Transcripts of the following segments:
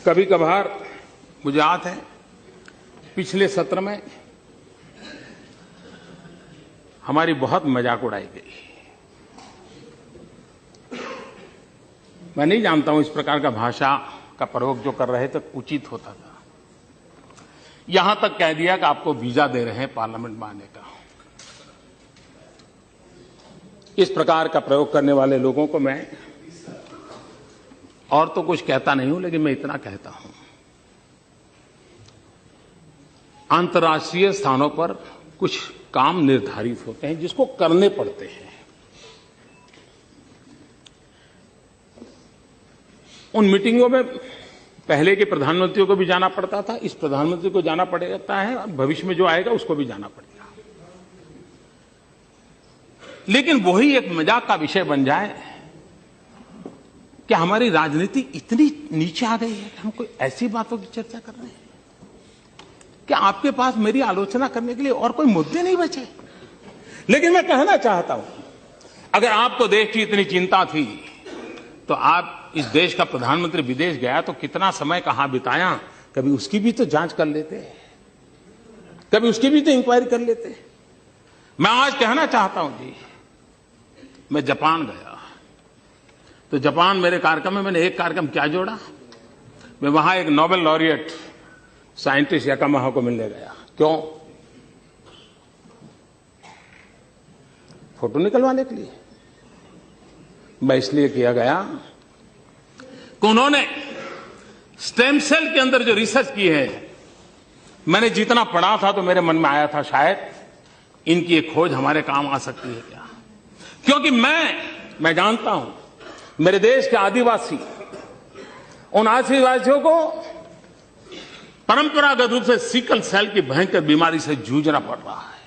कभी कभार मुझे याद है पिछले सत्र में हमारी बहुत मजाक उड़ाई गई। मैं नहीं जानता हूं इस प्रकार का भाषा का प्रयोग जो कर रहे थे उचित होता था। यहां तक कह दिया कि आपको वीजा दे रहे हैं पार्लियामेंट में आने का। इस प्रकार का प्रयोग करने वाले लोगों को मैं और तो कुछ कहता नहीं हूं, लेकिन मैं इतना कहता हूं, अंतर्राष्ट्रीय स्थानों पर कुछ काम निर्धारित होते हैं जिसको करने पड़ते हैं। उन मीटिंगों में पहले के प्रधानमंत्रियों को भी जाना पड़ता था, इस प्रधानमंत्री को जाना पड़ता है, और भविष्य में जो आएगा उसको भी जाना पड़ेगा। लेकिन वही एक मजाक का विषय बन जाए कि हमारी राजनीति इतनी नीचे आ गई है कि हम कोई ऐसी बातों की चर्चा कर रहे हैं कि आपके पास मेरी आलोचना करने के लिए और कोई मुद्दे नहीं बचे। लेकिन मैं कहना चाहता हूं, अगर आपको देश की इतनी चिंता थी तो आप इस देश का प्रधानमंत्री विदेश गया तो कितना समय कहां बिताया, कभी उसकी भी तो जांच कर लेते, कभी उसकी भी तो इंक्वायरी कर लेते। मैं आज कहना चाहता हूं जी, मैं जापान गया तो जापान मेरे कार्यक्रम में मैंने एक कार्यक्रम क्या जोड़ा, मैं वहां एक नोबेल लॉरिएट साइंटिस्ट याकामाहा को मिलने गया। क्यों? फोटो निकलवाने के लिए। मैं इसलिए किया गया कि उन्होंने स्टेम सेल के अंदर जो रिसर्च की है, मैंने जितना पढ़ा था तो मेरे मन में आया था शायद इनकी एक खोज हमारे काम आ सकती है क्या। क्योंकि मैं जानता हूं मेरे देश के आदिवासी, उन आदिवासियों को परंपरागत रूप से सिकल सेल की भयंकर बीमारी से जूझना पड़ रहा है,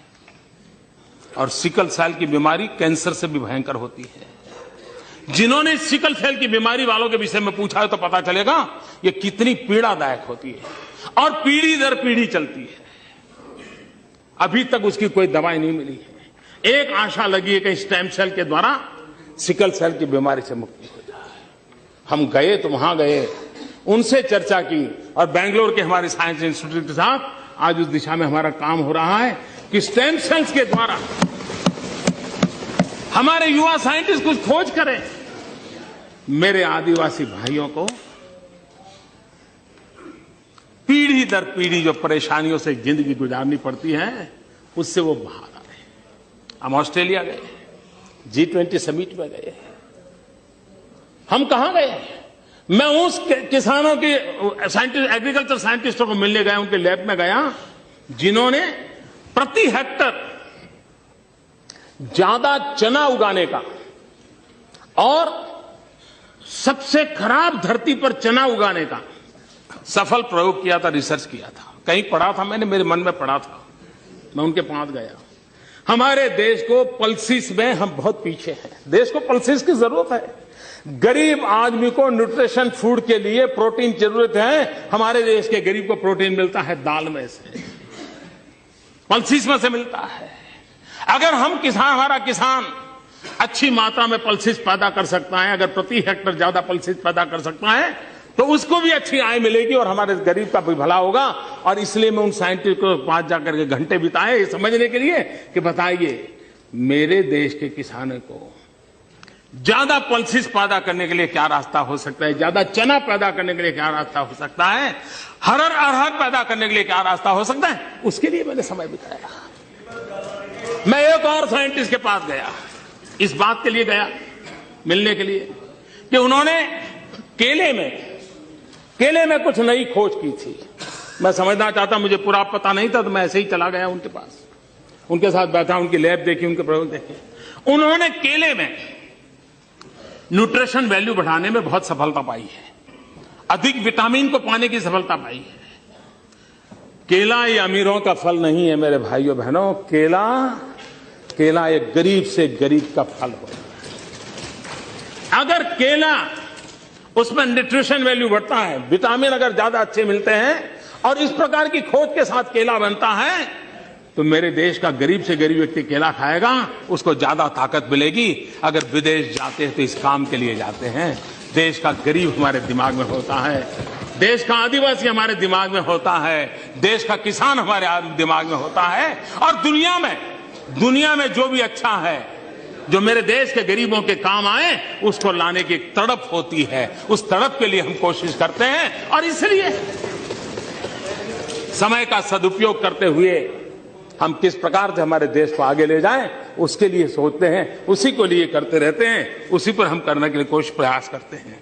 और सिकल सेल की बीमारी कैंसर से भी भयंकर होती है। जिन्होंने सिकल सेल की बीमारी वालों के विषय में पूछा है तो पता चलेगा ये कितनी पीड़ादायक होती है और पीढ़ी दर पीढ़ी चलती है। अभी तक उसकी कोई दवाई नहीं मिली है। एक आशा लगी है कि स्टेम सेल के द्वारा सिकल सेल की बीमारी से मुक्ति हो जाए। हम गए तो वहां गए, उनसे चर्चा की, और बेंगलोर के हमारे साइंस इंस्टीट्यूट के साथ आज उस दिशा में हमारा काम हो रहा है कि स्टेम सेल्स के द्वारा हमारे युवा साइंटिस्ट कुछ खोज करें। मेरे आदिवासी भाइयों को पीढ़ी दर पीढ़ी जो परेशानियों से जिंदगी गुजारनी पड़ती है उससे वो बाहर आ रहे। हम ऑस्ट्रेलिया गए, G20 समिट में गए। हम कहां गए? मैं उस किसानों के साइंटिस्ट, एग्रीकल्चर साइंटिस्टों को मिलने गया, उनके लैब में गया जिन्होंने प्रति हेक्टर ज्यादा चना उगाने का और सबसे खराब धरती पर चना उगाने का सफल प्रयोग किया था, रिसर्च किया था। कहीं पढ़ा था मैंने, मेरे मन में पढ़ा था, मैं उनके पास गया। हमारे देश को पल्सिस में हम बहुत पीछे हैं। देश को पल्सिस की जरूरत है। गरीब आदमी को न्यूट्रिशन फूड के लिए प्रोटीन जरूरत है। हमारे देश के गरीब को प्रोटीन मिलता है दाल में से, पल्सिस में से मिलता है। अगर हमारा किसान अच्छी मात्रा में पल्सिस पैदा कर सकता है, अगर प्रति हेक्टर ज्यादा पल्सिस पैदा कर सकता है तो उसको भी अच्छी आय मिलेगी और हमारे गरीब का भी भला होगा। और इसलिए मैं उन साइंटिस्ट को पास जाकर के घंटे बिताए ये समझने के लिए कि बताइए मेरे देश के किसानों को ज्यादा पल्सिस पैदा करने के लिए क्या रास्ता हो सकता है, ज्यादा चना पैदा करने के लिए क्या रास्ता हो सकता है, अरहर पैदा करने के लिए क्या रास्ता हो सकता है, उसके लिए मैंने समय बिताया। मैं एक और साइंटिस्ट के पास गया, इस बात के लिए गया मिलने के लिए कि उन्होंने केले में कुछ नई खोज की थी। मैं समझना चाहता, मुझे पूरा पता नहीं था, तो मैं ऐसे ही चला गया उनके पास, उनके साथ बैठा, उनकी लैब देखी, उनके प्रयोग देखे। उन्होंने केले में न्यूट्रिशन वैल्यू बढ़ाने में बहुत सफलता पाई है, अधिक विटामिन को पाने की सफलता पाई है। केला ये अमीरों का फल नहीं है मेरे भाइयों बहनों, केला एक गरीब से गरीब का फल होता है। अगर केला उसमें न्यूट्रिशन वैल्यू बढ़ता है, विटामिन अगर ज्यादा अच्छे मिलते हैं और इस प्रकार की खोज के साथ केला बनता है तो मेरे देश का गरीब से गरीब व्यक्ति केला खाएगा, उसको ज्यादा ताकत मिलेगी। अगर विदेश जाते हैं तो इस काम के लिए जाते हैं। देश का गरीब हमारे दिमाग में होता है, देश का आदिवासी हमारे दिमाग में होता है, देश का किसान हमारे दिमाग में होता है, और दुनिया में जो भी अच्छा है, जो मेरे देश के गरीबों के काम आए, उसको लाने की एक तड़प होती है। उस तड़प के लिए हम कोशिश करते हैं, और इसलिए समय का सदुपयोग करते हुए हम किस प्रकार से हमारे देश को आगे ले जाएं, उसके लिए सोचते हैं, उसी को लिए करते रहते हैं, उसी पर हम करने के लिए कोशिश प्रयास करते हैं।